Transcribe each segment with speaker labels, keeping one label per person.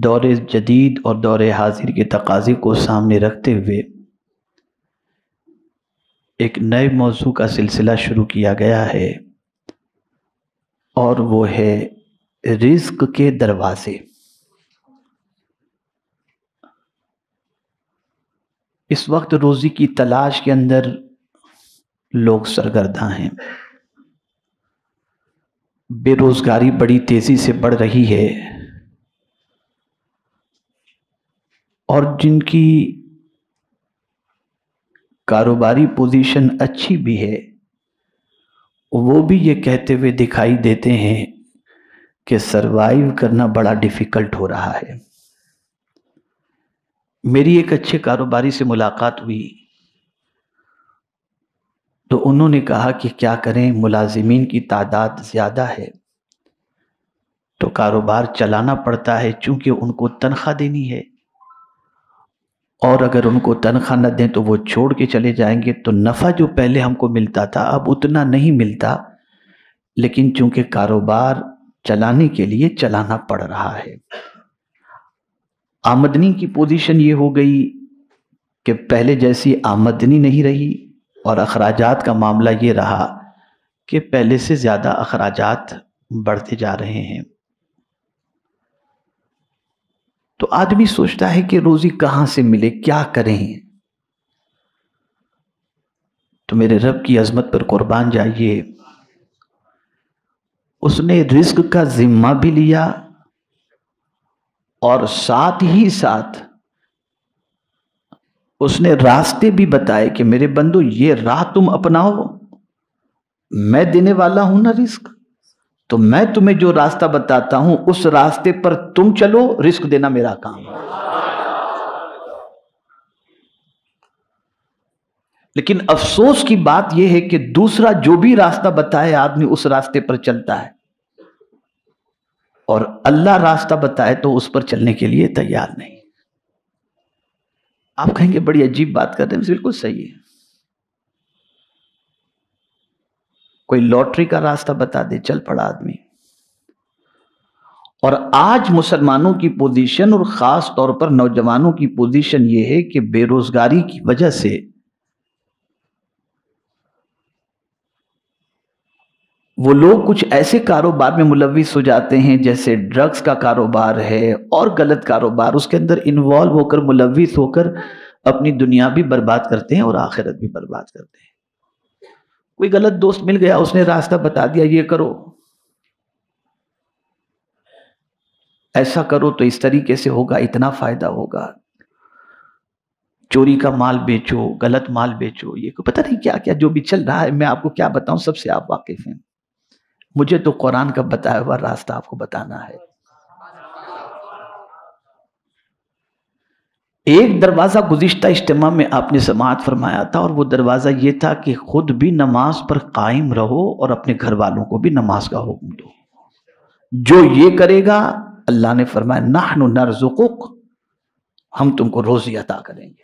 Speaker 1: دور جدید اور دور حاضر کے تقاضے کو سامنے رکھتے ہوئے ایک نئے موضوع کا سلسلہ شروع کیا گیا ہے، اور وہ ہے رزق کے دروازے۔ اس وقت روزی کی تلاش کے اندر لوگ سرگرداں ہیں۔ بے روزگاری بڑی تیزی سے بڑھ رہی ہے، اور جن کی کاروباری پوزیشن اچھی بھی ہے وہ بھی یہ کہتے ہوئے دکھائی دیتے ہیں کہ سروائیو کرنا بڑا ڈیفیکلٹ ہو رہا ہے۔ میری ایک اچھے کاروباری سے ملاقات ہوئی تو انہوں نے کہا کہ کیا کریں، ملازمین کی تعداد زیادہ ہے تو کاروبار چلانا پڑتا ہے، چونکہ ان کو تنخواہ دینی ہے، اور اگر ان کو تنخواہ نہ دیں تو وہ چھوڑ کے چلے جائیں گے، تو نفع جو پہلے ہم کو ملتا تھا اب اتنا نہیں ملتا، لیکن چونکہ کاروبار چلانے کے لیے چلانا پڑ رہا ہے۔ آمدنی کی پوزیشن یہ ہو گئی کہ پہلے جیسی آمدنی نہیں رہی، اور اخراجات کا معاملہ یہ رہا کہ پہلے سے زیادہ اخراجات بڑھتے جا رہے ہیں۔ تو آدمی سوچتا ہے کہ روزی کہاں سے ملے، کیا کریں؟ تو میرے رب کی عظمت پر قربان جائیے، اس نے رزق کا ذمہ بھی لیا اور ساتھ ہی ساتھ اس نے راستے بھی بتائے کہ میرے بندو یہ راہ تم اپناؤ، میں دینے والا ہوں نا رزق، تو میں تمہیں جو راستہ بتاتا ہوں اس راستے پر تم چلو، رزق دینا میرا کام ہے۔ لیکن افسوس کی بات یہ ہے کہ دوسرا جو بھی راستہ بتائے آدمی اس راستے پر چلتا ہے، اور اللہ راستہ بتائے تو اس پر چلنے کے لیے تیار نہیں۔ آپ کہیں گے بڑی عجیب بات کر رہے ہیں، بالکل صحیح ہے۔ کوئی لاٹری کا راستہ بتا دے، چل پڑا آدمی۔ اور آج مسلمانوں کی پوزیشن، اور خاص طور پر نوجوانوں کی پوزیشن یہ ہے کہ بے روزگاری کی وجہ سے وہ لوگ کچھ ایسے کاروبار میں ملوث ہو جاتے ہیں جیسے ڈرگز کا کاروبار ہے اور غلط کاروبار، اس کے اندر انوالو ہو کر، ملوث ہو کر اپنی دنیا بھی برباد کرتے ہیں اور آخرت بھی برباد کرتے ہیں۔ کوئی غلط دوست مل گیا، اس نے راستہ بتا دیا، یہ کرو، ایسا کرو تو اس طریقے سے ہوگا، اتنا فائدہ ہوگا، چوری کا مال بیچو، غلط مال بیچو، یہ پتہ نہیں کیا کیا جو بھی چل رہا ہے۔ میں آپ کو کیا بتاؤں، سب سے آپ واقف ہیں، مجھے تو قرآن کا بتایا ہوا راستہ آپ کو بتانا ہے۔ ایک دروازہ گزشتہ اجتماع میں آپ نے سماعت فرمایا تھا، اور وہ دروازہ یہ تھا کہ خود بھی نماز پر قائم رہو اور اپنے گھر والوں کو بھی نماز کا حکم دو۔ جو یہ کرے گا، اللہ نے فرمایا نحن نرزقک، ہم تم کو روزی عطا کریں گے۔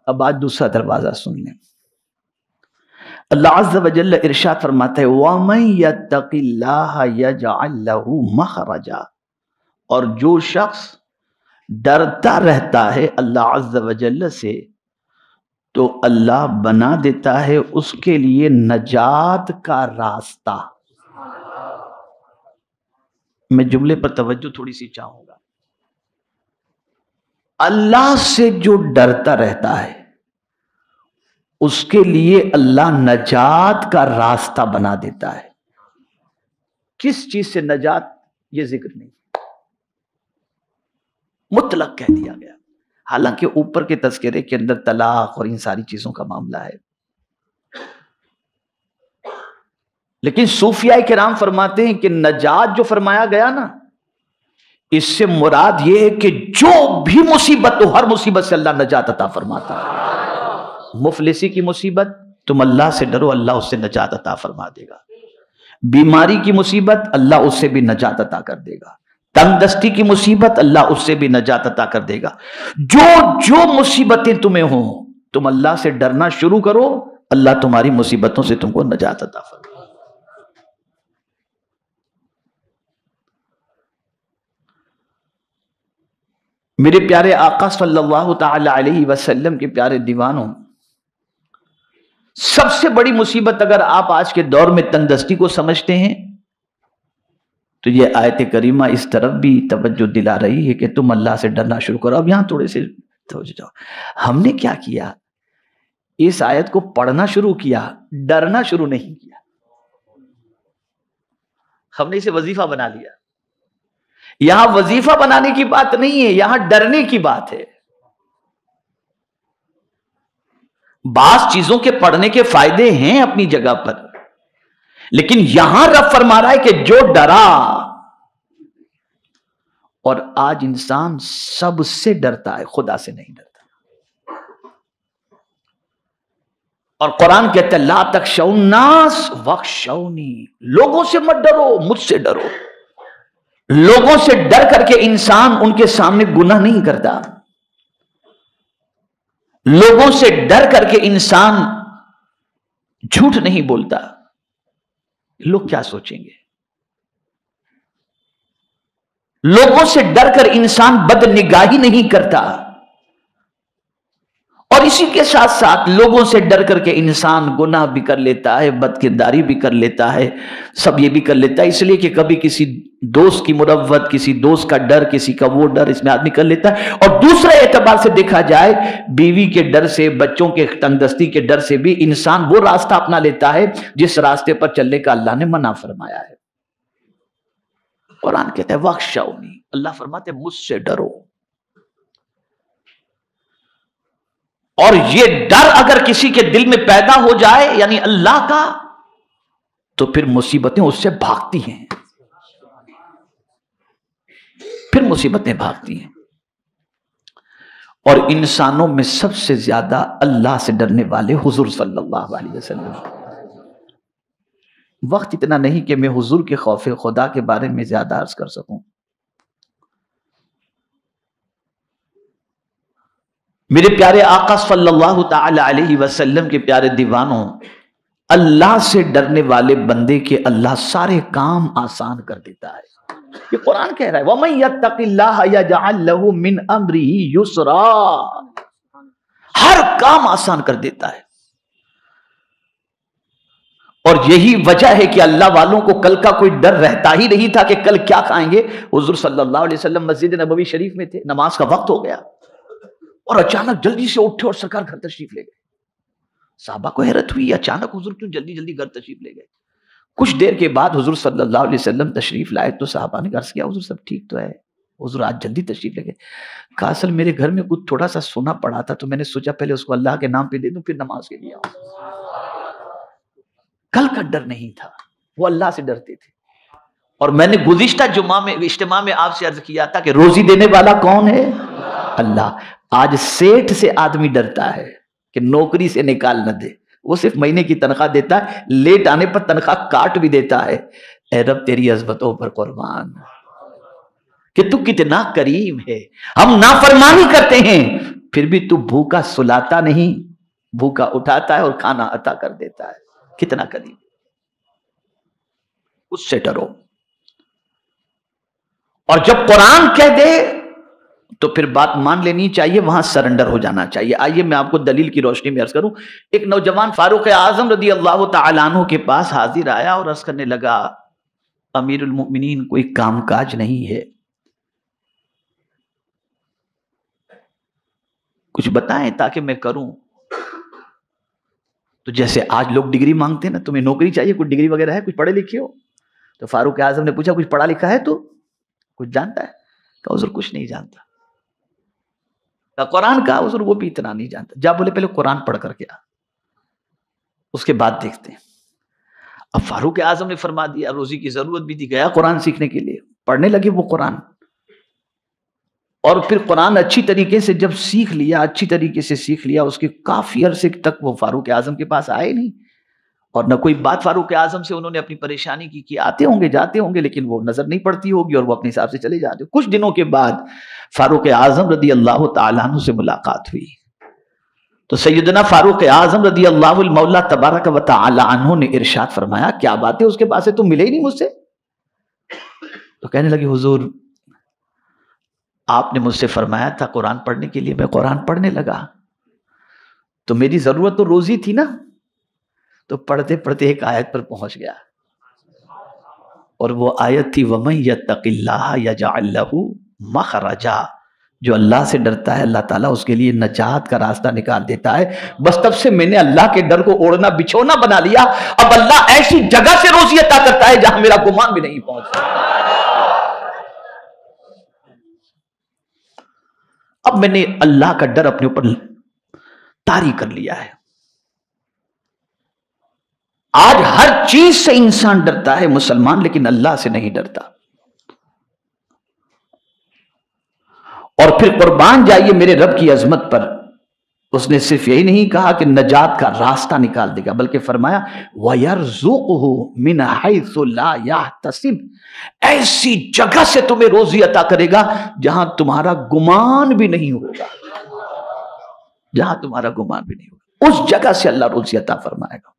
Speaker 1: اب آج دوسرا دروازہ سن لیں۔ اللہ عز و جل ارشاد فرماتا ہے وَمَن يَتَّقِ اللَّهَ يَجْعَلْ لَهُ مَخْرَجًا، اور جو شخص ڈرتا رہتا ہے اللہ عز و جل سے تو اللہ بنا دیتا ہے اس کے لیے نجات کا راستہ۔ میں جملے پر توجہ تھوڑی سی چاہوں گا۔ اللہ سے جو ڈرتا رہتا ہے اس کے لیے اللہ نجات کا راستہ بنا دیتا ہے۔ کس چیز سے نجات، یہ ذکر نہیں، مطلق کہہ دیا گیا، حالانکہ اوپر کے تذکرے کے اندر طلاق اور ان ساری چیزوں کا معاملہ ہے۔ لیکن صوفیاء کرام فرماتے ہیں کہ نجات جو فرمایا گیا نا، اس سے مراد یہ ہے کہ جو بھی مصیبت ہو، ہر مصیبت سے اللہ نجات عطا فرماتا ہے۔ مفلسی کی مصیبت، تم اللہ سے ڈرو، اللہ اس سے نجات عطا فرما دے گا۔ بیماری کی مصیبت، اللہ اس سے بھی نجات عطا کر دے گا۔ تنگ دستی کی مصیبت، اللہ اس سے بھی نجات عطا کر دے گا۔ جو مصیبتیں تمہیں ہوں، تم اللہ سے ڈرنا شروع کرو، اللہ تمہاری مصیبتوں سے تم کو نجات عطا فرما۔ میرے پیارے آقا صلی اللہ تعالی علیہ وسلم کے پیارے دیوانوں، سب سے بڑی مصیبت اگر آپ آج کے دور میں تنگدستی کو سمجھتے ہیں تو یہ آیت کریمہ اس طرف بھی توجہ دلا رہی ہے کہ تم اللہ سے ڈرنا شروع کرو۔ اب یہاں تھوڑے سے توجہ جاؤ، ہم نے کیا کیا؟ اس آیت کو پڑھنا شروع کیا، ڈرنا شروع نہیں کیا۔ ہم نے اسے وظیفہ بنا لیا۔ یہاں وظیفہ بنانے کی بات نہیں ہے، یہاں ڈرنے کی بات ہے۔ بعض چیزوں کے پڑھنے کے فائدے ہیں اپنی جگہ پر، لیکن یہاں رب فرما رہا ہے کہ جو ڈرا، اور آج انسان سب سے ڈرتا ہے، خدا سے نہیں ڈرتا۔ اور قرآن کہتا ہے لا تخشوا الناس واخشونی، لوگوں سے مت ڈرو، مجھ سے ڈرو۔ لوگوں سے ڈر کر کے انسان ان کے سامنے گناہ نہیں کرتا، لوگوں سے ڈر کر کے انسان جھوٹ نہیں بولتا۔ لوگ کیا سوچیں گے؟ لوگوں سے ڈر کر انسان بد نگاہی نہیں کرتا، اور اسی کے ساتھ ساتھ لوگوں سے ڈر کر کے انسان گناہ بھی کر لیتا ہے، بد کرداری بھی کر لیتا ہے، سب یہ بھی کر لیتا ہے، اس لیے کہ کبھی کسی دوست کی مروت، کسی دوست کا ڈر، کسی کا وہ ڈر اس میں آدمی کر لیتا ہے۔ اور دوسرے اعتبار سے دیکھا جائے، بیوی کے ڈر سے، بچوں کے تنگدستی کے ڈر سے بھی انسان وہ راستہ اپنا لیتا ہے جس راستے پر چلنے کا اللہ نے منع فرمایا ہے۔ قرآن کہتا ہے واخشونی، اللہ فرماتے ہیں مجھ سے ڈرو۔ اور یہ ڈر اگر کسی کے دل میں پیدا ہو جائے یعنی اللہ کا، تو پھر مصیبتیں اس سے بھاگتی ہیں، پھر مصیبتیں بھاگتی ہیں۔ اور انسانوں میں سب سے زیادہ اللہ سے ڈرنے والے حضور صلی اللہ علیہ وسلم۔ وقت اتنا نہیں کہ میں حضور کے خوف خدا کے بارے میں زیادہ عرض کر سکوں۔ میرے پیارے آقا صلی اللہ تعالی علیہ وسلم کے پیارے دیوانوں، اللہ سے ڈرنے والے بندے کے اللہ سارے کام آسان کر دیتا ہے۔ یہ قرآن کہہ رہا ہے وَمَن يَتَّقِ اللَّهَ يَجْعَل لَّهُ مِنْ أَمْرِهِ يُسْرًا، ہر کام آسان کر دیتا ہے۔ اور یہی وجہ ہے کہ اللہ والوں کو کل کا کوئی ڈر رہتا ہی نہیں تھا کہ کل کیا کھائیں گے۔ حضور صلی اللہ علیہ وسلم مسجد نبوی شریف میں تھے، نماز کا وقت ہو گیا، اور اچانک جلدی سے اٹھے اور سرکار گھر تشریف لے گئے۔ صحابہ کو حیرت ہوئی، اچانک حضور کیوں جلدی جلدی گھر تشریف لے گئے؟ کچھ دیر کے بعد حضور صلی اللہ علیہ وسلم تشریف لائے تو صحابہ نے عرض کیا حضور سب ٹھیک تو ہے؟ حضور آج جلدی تشریف لے گئے۔ کہا اصل میرے گھر میں کچھ تھوڑا سا سونا پڑا تھا تو میں نے سوچا پہلے اس کو اللہ کے نام پہ دے دوں پھر نماز کے لیے آؤں۔ کل کا ڈر نہیں تھا، وہ اللہ سے ڈرتے تھے۔ اور میں نے گزشتہ جمعہ میں اجتماع میں آپ سے عرض کیا تھا کہ روزی دینے والا کون ہے؟ اللہ۔ آج سیٹھ سے آدمی ڈرتا ہے کہ نوکری سے نکال نہ دے، وہ صرف مہینے کی تنخواہ دیتا ہے، لیٹ آنے پر تنخواہ کاٹ بھی دیتا ہے۔ اے رب تیری عظمتوں پر قربان کہ تو کتنا کریم ہے، ہم نافرمانی کرتے ہیں پھر بھی تو بھوکا سلاتا نہیں، بھوکا اٹھاتا ہے اور کھانا عطا کر دیتا ہے۔ کتنا کریم، اس سے ڈرو۔ اور جب قرآن کہہ دے تو پھر بات مان لینی چاہیے، وہاں سرنڈر ہو جانا چاہیے۔ آئیے میں آپ کو دلیل کی روشنی میں عرض کروں۔ ایک نوجوان فاروق اعظم رضی اللہ تعالیٰ عنہ کے پاس حاضر آیا اور عرض کرنے لگا امیر المؤمنین کوئی کام کاج نہیں ہے، کچھ بتائیں تاکہ میں کروں۔ تو جیسے آج لوگ ڈگری مانگتے ہیں نا، تمہیں نوکری چاہیے، کوئی ڈگری وغیرہ ہے، کچھ پڑھے لکھے ہو؟ تو فاروق اعظم نے پوچھا کچھ پڑھا لکھا ہے تو کچھ جانتا ہے؟ کہا حضور کچھ نہیں جانتا۔ کہا قرآن کا؟ حضور وہ بھی اتنا نہیں جانتا۔ جا بولے پہلے قرآن پڑھ کر کے آ، اس کے بعد دیکھتے ہیں۔ اب فاروق اعظم نے فرما دیا، روزی کی ضرورت بھی تھی، گیا قرآن سیکھنے کے لیے، پڑھنے لگے وہ قرآن۔ اور پھر قرآن اچھی طریقے سے جب سیکھ لیا، اچھی طریقے سے سیکھ لیا، اس کے کافی عرصے تک وہ فاروق اعظم کے پاس آئے نہیں، اور نہ کوئی بات فاروق اعظم سے انہوں نے اپنی پریشانی کی کہ آتے ہوں گے جاتے ہوں گے لیکن وہ نظر نہیں پڑتی ہوگی اور وہ اپنے حساب سے چلے جاتے۔ کچھ دنوں کے بعد فاروق اعظم رضی اللہ تعالیٰ عنہ سے ملاقات ہوئی تو سیدنا فاروق اعظم رضی اللہ المولا تبارک و تعالی عنہ نے ارشاد فرمایا کیا بات ہے اس کے پاس ہے، تم ملے ہی نہیں مجھ سے؟ تو کہنے لگے حضور آپ نے مجھ سے فرمایا تھا قرآن پڑھنے کے لیے، میں قرآن پڑھنے لگا، تو میری ضرورت تو روزی تھی نا، تو پڑھتے پڑھتے ایک آیت پر پہنچ گیا، اور وہ آیت تھی وَمَن يَتَّقِ اللَّهَ يَجْعَل لَّهُ مَخْرَجًا، جو اللہ سے ڈرتا ہے اللہ تعالیٰ اس کے لیے نجات کا راستہ نکال دیتا ہے۔ بس تب سے میں نے اللہ کے ڈر کو اوڑھنا بچھونا بنا لیا، اب اللہ ایسی جگہ سے روزی عطا کرتا ہے جہاں میرا گمان بھی نہیں پہنچ سکتا۔ اب میں نے اللہ کا ڈر اپنے اوپر طاری کر لیا ہے۔ آج ہر چیز سے انسان ڈرتا ہے مسلمان، لیکن اللہ سے نہیں ڈرتا۔ اور پھر قربان جائیے میرے رب کی عظمت پر، اس نے صرف یہی نہیں کہا کہ نجات کا راستہ نکال دے گا، بلکہ فرمایا وَيَرْزُقُهُ مِنْ حَيْثُ لَا يَحْتَسِبُ، ایسی جگہ سے تمہیں روزی عطا کرے گا جہاں تمہارا گمان بھی نہیں ہوگا، جہاں تمہارا گمان بھی نہیں ہوگا، اس جگہ سے اللہ روزی عطا فرمائے گا۔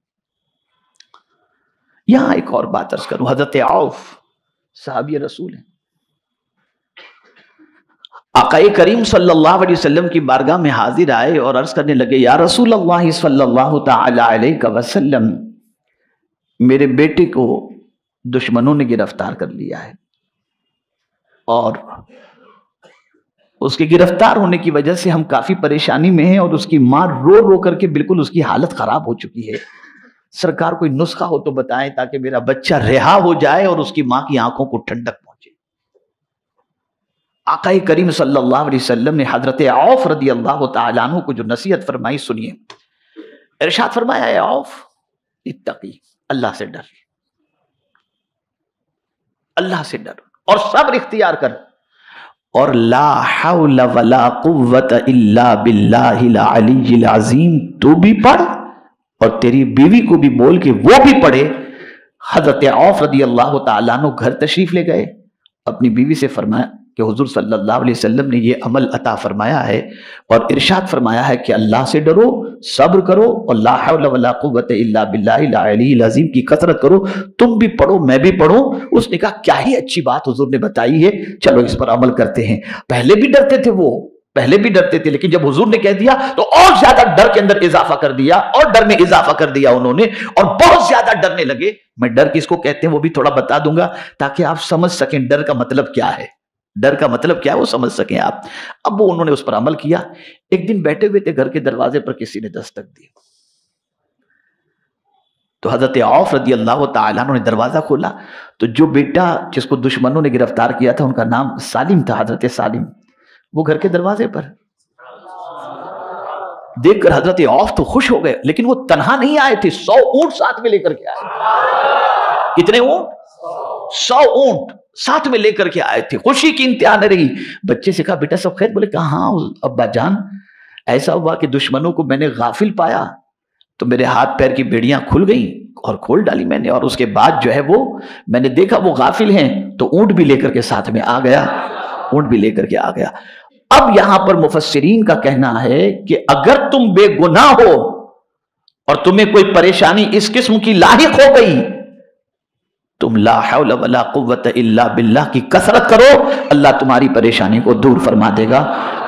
Speaker 1: یہاں ایک اور بات عرض کروں، حضرت عوف صحابی رسول ہیں، آقا کریم صلی اللہ علیہ وسلم کی بارگاہ میں حاضر آئے اور عرض کرنے لگے یا رسول اللہ صلی اللہ تعالی علیہ وسلم، میرے بیٹے کو دشمنوں نے گرفتار کر لیا ہے، اور اس کے گرفتار ہونے کی وجہ سے ہم کافی پریشانی میں ہیں، اور اس کی ماں رو رو کر کے بالکل اس کی حالت خراب ہو چکی ہے، سرکار کوئی نسخہ ہو تو بتائیں تاکہ میرا بچہ رہا ہو جائے اور اس کی ماں کی آنکھوں کو ٹھنڈک پہنچے۔ آقا کریم صلی اللہ علیہ وسلم نے حضرت عوف رضی اللہ تعالیٰ عنہ کو جو نصیحت فرمائی سنیے، ارشاد فرمایا اے عوف اتقی، اللہ سے ڈر، اللہ سے ڈر اور صبر اختیار کر، اور لا حول ولا قوت الا باللہ العلی العظیم، تو بھی پڑھ اور تیری بیوی کو بھی بول کے وہ بھی پڑھے۔ حضرت عوف رضی اللہ تعالیٰ عنہ گھر تشریف لے گئے، اپنی بیوی سے فرمایا کہ حضور صلی اللہ علیہ وسلم نے یہ عمل عطا فرمایا ہے اور ارشاد فرمایا ہے کہ اللہ سے ڈرو، صبر کرو، اور لا حول ولا قوت الا باللہ العلی العظیم کی کثرت کرو، تم بھی پڑھو میں بھی پڑھوں۔ اس نے کہا کیا ہی اچھی بات حضور نے بتائی ہے، چلو اس پر عمل کرتے ہیں۔ پہلے بھی ڈرتے تھے وہ، پہلے بھی ڈرتے تھے، لیکن جب حضور نے کہہ دیا تو اور زیادہ ڈر کے اندر اضافہ کر دیا، اور ڈر میں اضافہ کر دیا انہوں نے، اور بہت زیادہ ڈرنے لگے۔ میں ڈر کس کو کہتے ہیں وہ بھی تھوڑا بتا دوں گا تاکہ آپ سمجھ سکیں ڈر کا مطلب کیا ہے، ڈر کا مطلب کیا ہے وہ سمجھ سکیں آپ۔ اب وہ انہوں نے اس پر عمل کیا۔ ایک دن بیٹھے ہوئے تھے، گھر کے دروازے پر کسی نے دستک دی، تو حضرت عوف رضی اللہ تعالیٰ عنہ نے دروازہ کھولا، تو جو بیٹا جس کو دشمنوں نے گرفتار کیا تھا ان کا نام سالم تھا، حضرت سالم، وہ گھر کے دروازے پر دیکھ کر حضرت عوف تو خوش ہو گئے، لیکن وہ تنہا نہیں آئے تھے، 100 اونٹ ساتھ میں لے کر کے آئے۔ کتنے اونٹ؟ 100 اونٹ ساتھ میں لے کر کے آئے تھے، خوشی کی انتہا نہ رہی۔ بچے سے کہا بیٹا سب خیر؟ بولے کہا ہاں ابا جان، ایسا ہوا کہ دشمنوں کو میں نے غافل پایا تو میرے ہاتھ پیر کی بیڑیاں کھل گئیں اور کھول ڈالی میں نے، اور اس کے بعد جو ہے وہ میں نے دیکھا وہ غافل ہیں تو اونٹ بھی لے کر کے ساتھ میں آ گیا، اونٹ بھی لے کر کے آ گیا۔ اب یہاں پر مفسرین کا کہنا ہے کہ اگر تم بے گناہ ہو اور تمہیں کوئی پریشانی اس قسم کی لاحق ہو گئی، تم لا حول ولا قوت الا باللہ کی کثرت کرو، اللہ تمہاری پریشانی کو دور فرما دے گا۔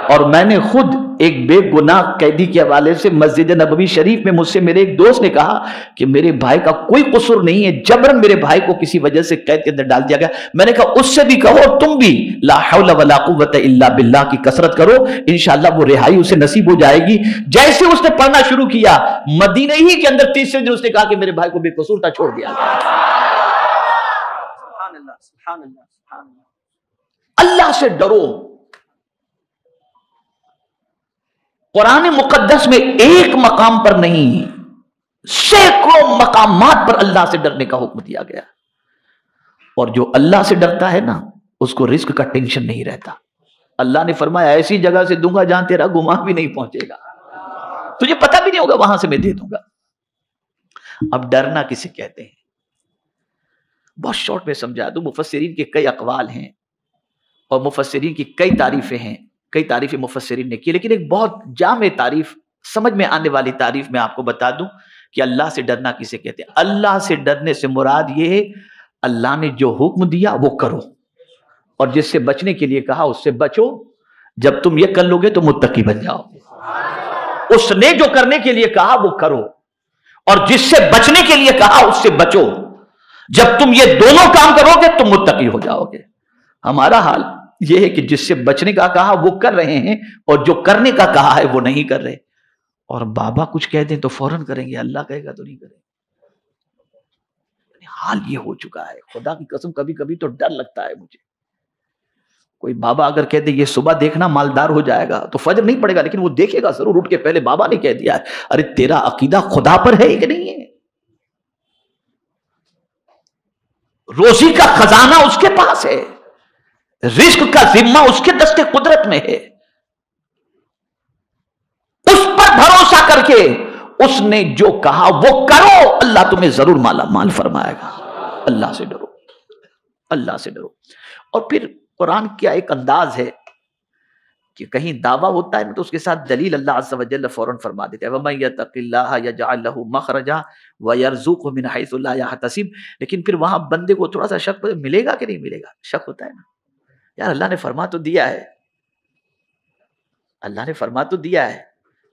Speaker 1: اور میں نے خود ایک بے گناہ قیدی کے حوالے سے مسجد نبوی شریف میں مجھ سے میرے ایک دوست نے کہا کہ میرے بھائی کا کوئی قصور نہیں ہے، جبرن میرے بھائی کو کسی وجہ سے قید کے اندر ڈال دیا گیا۔ میں نے کہا اس سے بھی کہو تم بھی لا حول ولا قوت الا باللہ کی کثرت کرو، انشاءاللہ وہ رہائی اسے نصیب ہو جائے گی۔ جیسے اس نے پڑھنا شروع کیا، مدینہ ہی کے اندر تیسرے دن اس نے کہا کہ میرے بھائی کو بے قصور تھا، چھوڑ دیا۔ اللہ سے ڈرو۔ قرآن مقدس میں ایک مقام پر نہیں، سینکڑوں مقامات پر اللہ سے ڈرنے کا حکم دیا گیا، اور جو اللہ سے ڈرتا ہے نا اس کو رزق کا ٹینشن نہیں رہتا۔ اللہ نے فرمایا ایسی جگہ سے دوں گا جہاں تیرا گمان بھی نہیں پہنچے گا، تجھے پتہ بھی نہیں ہوگا، وہاں سے میں دے دوں گا۔ اب ڈرنا کسے کہتے ہیں بہت شارٹ میں سمجھا دوں۔ مفسرین کے کئی اقوال ہیں اور مفسرین کی کئی تعریفیں ہیں، کئی تعریفیں مفسرین نے کی، لیکن ایک بہت جامع تعریف، سمجھ میں آنے والی تعریف میں آپ کو بتا دوں کہ اللہ سے ڈرنا کسے کہتے ہیں۔ اللہ سے ڈرنے سے مراد یہ ہے اللہ نے جو حکم دیا وہ کرو، اور جس سے بچنے کے لیے کہا اس سے بچو جب تم یہ کر لو گے تو متقی بن جاؤ گے. اس نے جو کرنے کے لیے کہا وہ کرو، اور جس سے بچنے کے لیے کہا اس سے بچو. جب تم یہ دونوں کام کرو گے تم متقی ہو جاؤ گے. ہمارا حال یہ ہے کہ جس سے بچنے کا کہا وہ کر رہے ہیں، اور جو کرنے کا کہا ہے وہ نہیں کر رہے. اور بابا کچھ کہہ دیں تو فوراً کریں گے، اللہ کہے گا تو نہیں کریں گے. حال یہ ہو چکا ہے. خدا کی قسم کبھی کبھی تو ڈر لگتا ہے مجھے. کوئی بابا اگر کہہ دے یہ صبح دیکھنا مالدار ہو جائے گا تو فجر نہیں پڑے گا، لیکن وہ دیکھے گا ضرور اٹھ کے. پہلے بابا نے کہہ دیا ہے. ارے تیرا عقیدہ خدا پر ہے کہ نہیں ہے؟ روزی کا خزانہ اس کے پاس ہے، رزق کا ذمہ اس کے دست قدرت میں ہے. اس پر بھروسہ کر کے اس نے جو کہا وہ کرو، اللہ تمہیں ضرور مالا مال فرمائے گا. اللہ سے ڈرو، اللہ سے ڈرو. اور پھر قرآن کیا ایک انداز ہے کہ کہیں دعویٰ ہوتا ہے تو اس کے ساتھ دلیل اللہ عز و جل فوراً فرما دیتے ہیں. وَمَن يَتَقِ اللَّهَ يَجْعَلْ لَهُ مَخْرَجًا وَيَرْزُقْهُ مِنْ حَيْثُ لَا يَحْتَسِبُ. لیکن پھر وہاں بندے کو تھوڑا سا شک ملے گا کہ نہیں ملے گا. شک ہوتا ہے نا. یار اللہ نے فرما تو دیا ہے، اللہ نے فرما تو دیا ہے،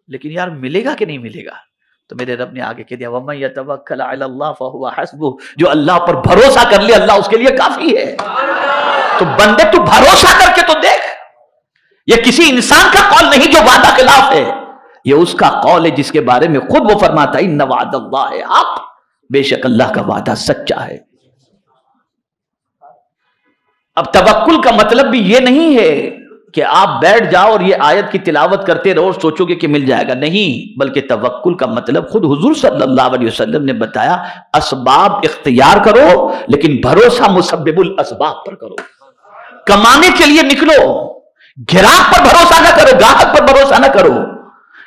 Speaker 1: لیکن یار ملے گا کہ نہیں ملے گا. تو میرے رب نے آگے کہہ دیا وَمَن يَتَوَكَّلْ عَلَى اللَّهِ فَهُوَ حَسْبُهُ. جو اللہ پر بھروسہ کر لے اللہ اس کے لیے کافی ہے. تو بندے تو بھروسہ کر کے تو دیکھ. یہ کسی انسان کا قول نہیں جو وعدہ خلاف ہے، یہ اس کا قول ہے جس کے بارے میں خود وہ فرماتا ہے ان وعد اللہ حق. بے شک اللہ کا وعدہ سچا ہے. اب توکل کا مطلب بھی یہ نہیں ہے کہ آپ بیٹھ جاؤ اور یہ آیت کی تلاوت کرتے رہو اور سوچو گے کہ مل جائے گا. نہیں، بلکہ توکل کا مطلب خود حضور صلی اللہ علیہ وسلم نے بتایا اسباب اختیار کرو لیکن بھروسہ مسبب الاسباب پر کرو. کمانے کے لیے نکلو، گراہک پر بھروسہ نہ کرو، گاہک پر بھروسہ نہ کرو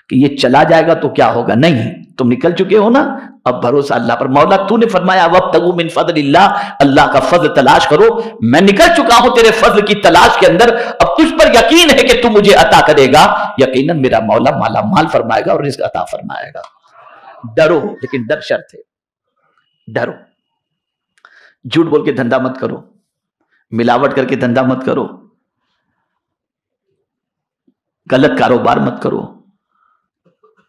Speaker 1: کہ یہ چلا جائے گا تو کیا ہوگا. نہیں، تم نکل چکے ہو نا، اب بھروسہ اللہ پر. مولا تو نے فرمایا وابتغوا من فضل اللہ، اللہ کا فضل تلاش کرو. میں نکل چکا ہوں تیرے فضل کی تلاش کے اندر، اب تجھ پر یقین ہے کہ تو مجھے عطا کرے گا. یقیناً میرا مولا مالا مال فرمائے گا اور رزق عطا فرمائے گا. ڈرو، لیکن ڈر شرط ہے. ڈرو، جھوٹ بول کے دھندا مت کرو، ملاوٹ کر کے دھندا مت کرو، غلط کاروبار مت کرو.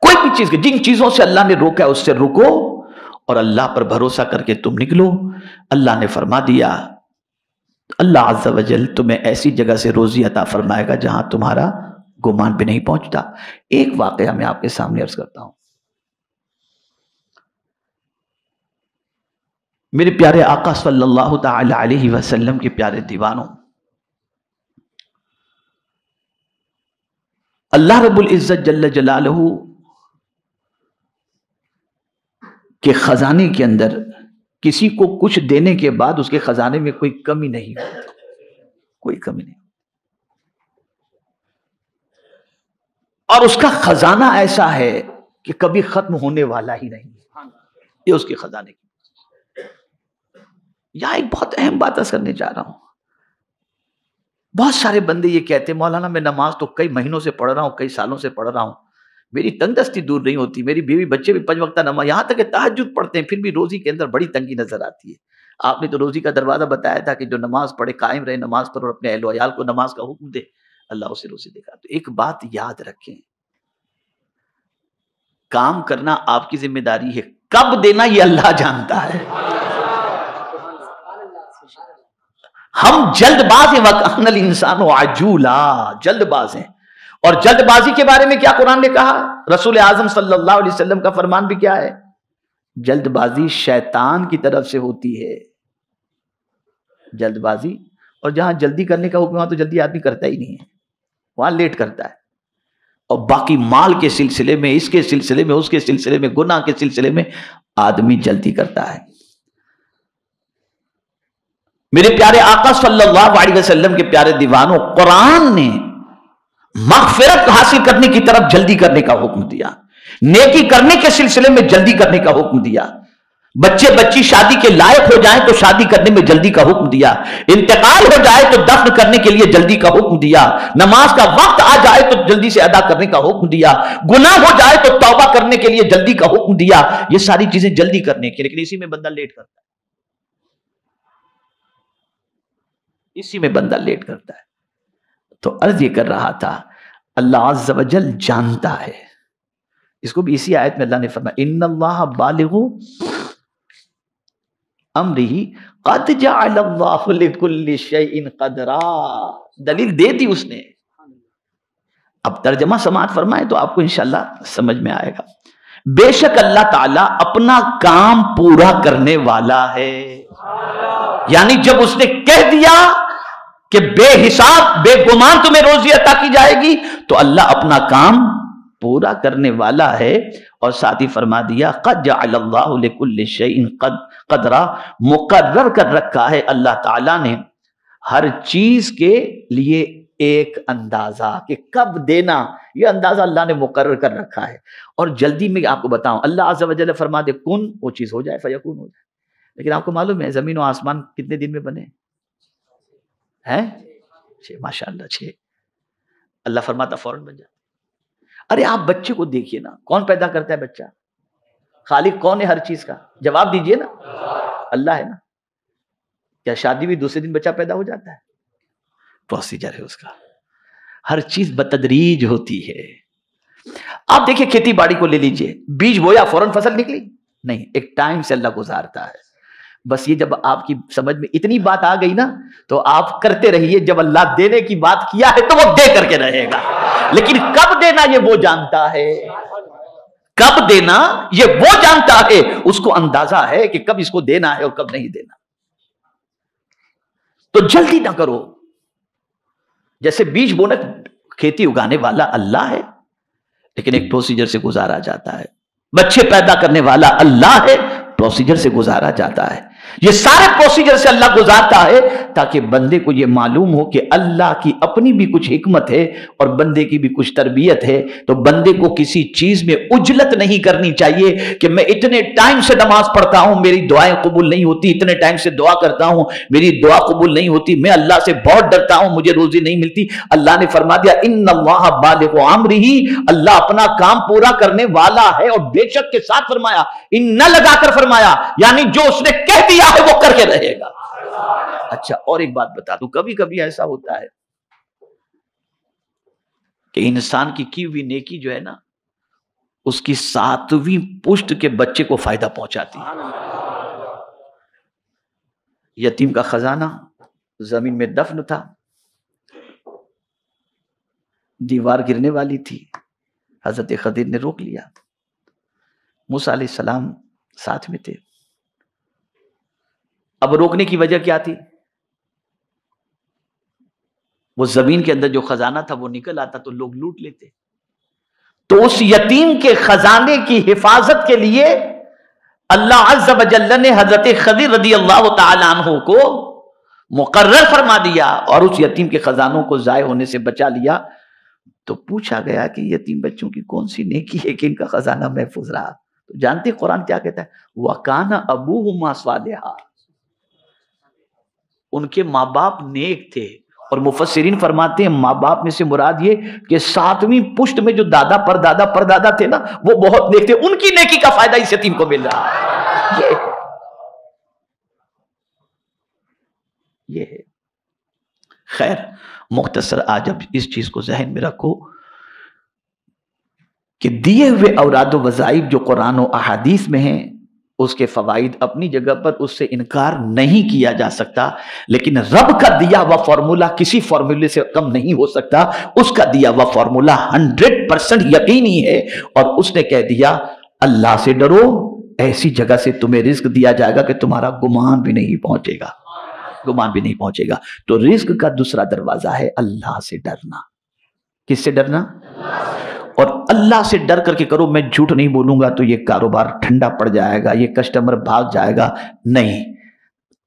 Speaker 1: کوئی بھی چیز، جن چیزوں سے اللہ نے روکا ہے اس سے رکو اور اللہ پر بھروسہ کر کے تم نکلو. اللہ نے فرما دیا اللہ عز و جل تمہیں ایسی جگہ سے روزی عطا فرمائے گا جہاں تمہارا گمان بھی نہیں پہنچتا. ایک واقعہ میں آپ کے سامنے عرض کرتا ہوں. میرے پیارے آقا صلی اللہ تعالی علیہ وسلم کے پیارے دیوانوں، اللہ رب العزت جل جلالہ کے خزانے کے اندر کسی کو کچھ دینے کے بعد اس کے خزانے میں کوئی کمی نہیں ہوتی، کوئی کمی نہیں. اور اس کا خزانہ ایسا ہے کہ کبھی ختم ہونے والا ہی نہیں. یہ اس کے خزانے کی. یہاں ایک بہت اہم بات عرض کرنے جا رہا ہوں. بہت سارے بندے یہ کہتے ہیں مولانا میں نماز تو کئی مہینوں سے پڑھ رہا ہوں، کئی سالوں سے پڑھ رہا ہوں، میری تنگ دستی دور نہیں ہوتی، میری بیوی بچے بھی 5 وقتہ نماز، یہاں تک کہ تہجد پڑھتے ہیں، پھر بھی روزی کے اندر بڑی تنگی نظر آتی ہے. آپ نے تو روزی کا دروازہ بتایا تھا کہ جو نماز پڑھے قائم رہے نماز پر اور اپنے اہل و عیال کو نماز کا حکم دے، اللہ اسے روزی دے گا. تو ایک بات یاد رکھیں، کام کرنا آپ کی ذمہ داری ہے، کب دینا یہ اللہ جانتا ہے. ہم جلد باز ہیں، وَكَانَ الْإِنسَانُ عَجُولًا، جلد باز ہیں. اور جلد بازی کے بارے میں کیا قرآن نے کہا؟ رسول اعظم صلی اللہ علیہ وسلم کا فرمان بھی کیا ہے؟ جلد بازی شیطان کی طرف سے ہوتی ہے. جلد بازی، اور جہاں جلدی کرنے کا حکم وہاں تو جلدی آدمی کرتا ہی نہیں ہے، وہاں لیٹ کرتا ہے. اور باقی مال کے سلسلے میں، اس کے سلسلے میں، اس کے سلسلے میں، گناہ کے سلسلے میں آدمی جلدی کرتا ہے. میرے پیارے آقا صلی اللہ علیہ وسلم کے پیارے دیوانوں، قرآن نے مغفرت حاصل کرنے کی طرف جلدی کرنے کا حکم دیا، نیکی کرنے کے سلسلے میں جلدی کرنے کا حکم دیا. بچے بچی شادی کے لائق ہو جائیں تو شادی کرنے میں جلدی کا حکم دیا. انتقال ہو جائے تو دفن کرنے کے لیے جلدی کا حکم دیا. نماز کا وقت آ جائے تو جلدی سے ادا کرنے کا حکم دیا. گناہ ہو جائے تو توبہ کرنے کے لیے جلدی کا حکم دیا. یہ ساری چیزیں جلدی کرنے کی، لیکن اسی میں بندہ لیٹ کرتا ہے، اسی میں بندہ لیٹ کرتا ہے. تو عرض یہ کر رہا تھا اللہ عز و جل جانتا ہے، اس کو بھی اسی آیت میں اللہ نے فرمایا ان اللہ بالغ امرہ قد جعل اللہ لکل شیء قدرا، دلیل دے دی اس نے. اب ترجمہ سماعت فرمائے تو آپ کو انشاءاللہ سمجھ میں آئے گا. بے شک اللہ تعالیٰ اپنا کام پورا کرنے والا ہے، یعنی جب اس نے کہہ دیا کہ بے حساب بے گمان تمہیں روزی عطا کی جائے گی تو اللہ اپنا کام پورا کرنے والا ہے. اور ساتھ ہی فرما دیا قد جعل اللہ لکل شیء قدرا، مقرر کر رکھا ہے اللہ تعالیٰ نے ہر چیز کے لیے ایک اندازہ کہ کب دینا، یہ اندازہ اللہ نے مقرر کر رکھا ہے. اور جلدی میں آپ کو بتاؤں، اللہ عز و جل فرما دے کن، وہ چیز ہو جائے، فیکون ہو جائے. لیکن آپ کو معلوم ہے زمین و آسمان کتنے دن میں بنے ہیں؟ 6. ماشاء اللہ 6. اللہ فرماتا فوراً بن جاتا. ارے آپ بچے کو دیکھیے نا، کون پیدا کرتا ہے بچہ؟ خالق کون ہے ہر چیز کا؟ جواب دیجئے نا، اللہ ہے نا. کیا شادی بھی دوسرے دن بچہ پیدا ہو جاتا ہے؟ پروسیجر ہے اس کا، ہر چیز بتدریج ہوتی ہے. آپ دیکھیں کھیتی باڑی کو لے لیجئے، بیج بویا فوراً فصل نکلی نہیں، ایک ٹائم سے اللہ گزارتا ہے. بس یہ جب آپ کی سمجھ میں اتنی بات آ گئی نا تو آپ کرتے رہیے، جب اللہ دینے کی بات کیا ہے تو وہ دے کر کے رہے گا. لیکن کب دینا یہ وہ جانتا ہے، کب دینا یہ وہ جانتا ہے، اس کو اندازہ ہے کہ کب اس کو دینا ہے اور کب نہیں دینا. تو جلدی نہ کرو. جیسے بیج بونا، کھیتی اگانے والا اللہ ہے لیکن ایک پروسیجر سے گزارا جاتا ہے. بچے پیدا کرنے والا اللہ ہے، پروسیجر سے گزارا جاتا ہے. یہ سارے پروسیجر سے اللہ گزارتا ہے تاکہ بندے کو یہ معلوم ہو کہ اللہ کی اپنی بھی کچھ حکمت ہے اور بندے کی بھی کچھ تربیت ہے. تو بندے کو کسی چیز میں عجلت نہیں کرنی چاہیے کہ میں اتنے ٹائم سے نماز پڑھتا ہوں میری دعائیں قبول نہیں ہوتی، اتنے ٹائم سے دعا کرتا ہوں میری دعا قبول نہیں ہوتی، میں اللہ سے بہت ڈرتا ہوں مجھے روزی نہیں ملتی. اللہ نے فرما دیا ان اللہ بالغ امرہ، اللہ اپنا کام پورا کرنے والا ہے. اور بے شک کے ساتھ فرمایا ان نہ لگا کر فرمایا، یعنی جو اس نے کہہ دیا ہے وہ کر کے رہے گا. اچھا اور ایک بات بتا دوں، کبھی کبھی ایسا ہوتا ہے کہ انسان کی ہوئی نیکی جو ہے نا اس کی 7ویں پشت کے بچے کو فائدہ پہنچاتی ہے. یتیم کا خزانہ زمین میں دفن تھا، دیوار گرنے والی تھی، حضرت خضر نے روک لیا. موسیٰ علیہ السلام ساتھ میں تھے. اب روکنے کی وجہ کیا تھی؟ وہ زمین کے اندر جو خزانہ تھا وہ نکل آتا تو لوگ لوٹ لیتے. تو اس یتیم کے خزانے کی حفاظت کے لیے اللہ عز و جل نے حضرت خضر رضی اللہ تعالی عنہ کو مقرر فرما دیا اور اس یتیم کے خزانوں کو ضائع ہونے سے بچا لیا. تو پوچھا گیا کہ یتیم بچوں کی کون سی نیکی ہے کہ ان کا خزانہ محفوظ رہا؟ تو جانتے قرآن کیا کہتا ہے؟ وَكَانَ أَبُوهُمَا صَالِحًا، ان کے ماں باپ نیک تھے. اور مفسرین فرماتے ہیں ماں باپ میں سے مراد یہ کہ 7ویں پشت میں جو دادا پردادا تھے نا وہ بہت نیک تھے، ان کی نیکی کا فائدہ اس یتیم کو مل رہا ہے. یہ ہے. خیر مختصر آج اب اس چیز کو ذہن میں رکھو کہ دیے ہوئے اوراد و وظائف جو قرآن و احادیث میں ہیں اس کے فوائد اپنی جگہ پر، اس سے انکار نہیں کیا جا سکتا. لیکن رب کا دیا ہوا فارمولہ کسی فارمولے سے کم نہیں ہو سکتا. اس کا دیا ہوا فارمولہ 100% یقینی ہے. اور اس نے کہہ دیا اللہ سے ڈرو، ایسی جگہ سے تمہیں رزق دیا جائے گا کہ تمہارا گمان بھی نہیں پہنچے گا، گمان بھی نہیں پہنچے گا. تو رزق کا دوسرا دروازہ ہے اللہ سے ڈرنا. کس سے ڈرنا؟ اور اللہ سے ڈر کر کے کرو. میں جھوٹ نہیں بولوں گا تو یہ کاروبار ٹھنڈا پڑ جائے گا، یہ کسٹمر بھاگ جائے گا. نہیں،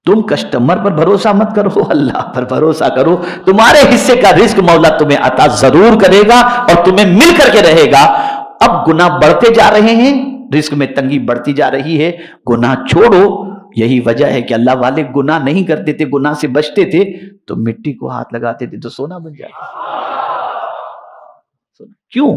Speaker 1: تم کسٹمر پر بھروسہ مت کرو، اللہ پر بھروسہ کرو. تمہارے حصے کا رزق مولا تمہیں عطا ضرور کرے گا اور تمہیں مل کر کے رہے گا. اب گناہ بڑھتے جا رہے ہیں، رزق میں تنگی بڑھتی جا رہی ہے، گناہ چھوڑو. یہی وجہ ہے کہ اللہ والے گناہ نہیں کرتے تھے، گناہ سے بچتے تھے تو مٹی کو ہاتھ لگاتے تھے تو سونا بن جاتا. کیوں؟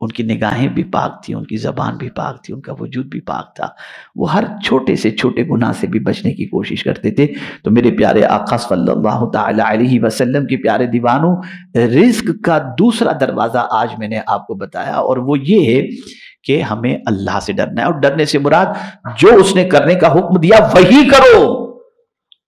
Speaker 1: ان کی نگاہیں بھی پاک تھی، ان کی زبان بھی پاک تھی، ان کا وجود بھی پاک تھا. وہ ہر چھوٹے سے چھوٹے گناہ سے بھی بچنے کی کوشش کرتے تھے. تو میرے پیارے آقا صلی اللہ تعالی علیہ وسلم کے پیارے دیوانوں، رزق کا دوسرا دروازہ آج میں نے آپ کو بتایا، اور وہ یہ ہے کہ ہمیں اللہ سے ڈرنا ہے. اور ڈرنے سے مراد جو اس نے کرنے کا حکم دیا وہی کرو،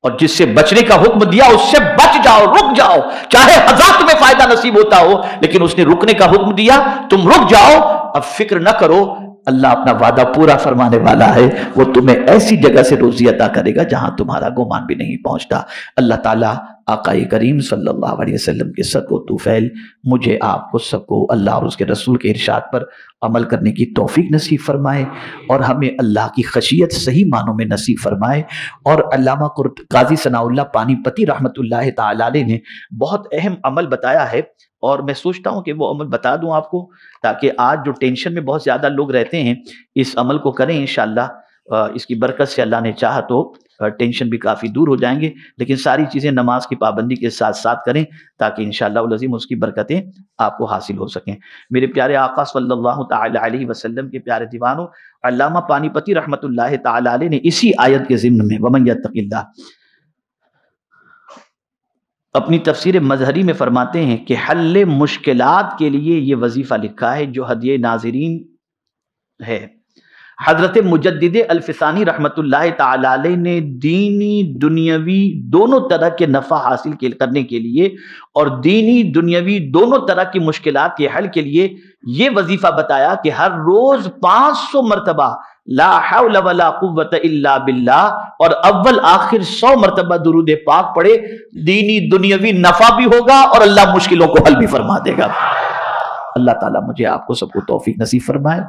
Speaker 1: اور جس سے بچنے کا حکم دیا اس سے بچ جاؤ، رک جاؤ. چاہے ہزار تمہیں فائدہ نصیب ہوتا ہو، لیکن اس نے رکنے کا حکم دیا، تم رک جاؤ. اب فکر نہ کرو، اللہ اپنا وعدہ پورا فرمانے والا ہے. وہ تمہیں ایسی جگہ سے روزی عطا کرے گا جہاں تمہارا گمان بھی نہیں پہنچتا. اللہ تعالیٰ آقا کریم صلی اللہ علیہ وسلم کے صدق و طفیل مجھے آپ کو سب کو اللہ اور اس کے رسول کے ارشاد پر عمل کرنے کی توفیق نصیب فرمائے، اور ہمیں اللہ کی خشیت صحیح معنوں میں نصیب فرمائے. اور علامہ قاضی ثناء اللہ پانی پتی رحمۃ اللہ تعالی علیہ نے بہت اہم عمل بتایا ہے، اور میں سوچتا ہوں کہ وہ عمل بتا دوں آپ کو، تاکہ آج جو ٹینشن میں بہت زیادہ لوگ رہتے ہیں اس عمل کو کریں. انشاءاللہ اس کی برکت سے اللہ نے چاہا تو ٹینشن بھی کافی دور ہو جائیں گے. لیکن ساری چیزیں نماز کی پابندی کے ساتھ ساتھ کریں، تاکہ انشاءاللہ العظیم اس کی برکتیں آپ کو حاصل ہو سکیں. میرے پیارے آقا صلی اللہ تعالی علیہ وسلم کے پیارے دیوانوں، علامہ پانی پتی رحمۃ اللہ تعالی علیہ نے اسی آیت کے ضمن میں وَمَن يَتَّقِ اللَّهَ اپنی تفسیر مظہری میں فرماتے ہیں کہ حل مشکلات کے لیے یہ وظیفہ لکھا ہے جو ہدیہ ناظرین ہے. حضرت مجدد الفسانی رحمت اللہ تعالی علیہ نے دینی دنیاوی دونوں طرح کے نفع حاصل کرنے کے لیے اور دینی دنیاوی دونوں طرح کی مشکلات کے حل کے لیے یہ وظیفہ بتایا کہ ہر روز 500 مرتبہ لا حول ولا قوت الا باللہ اور اول آخر 100 مرتبہ درود پاک پڑھے. دینی دنیاوی نفع بھی ہوگا اور اللہ مشکلوں کو حل بھی فرما دے گا. اللہ تعالیٰ مجھے آپ کو سب کو توفیق نصیب فرمائے.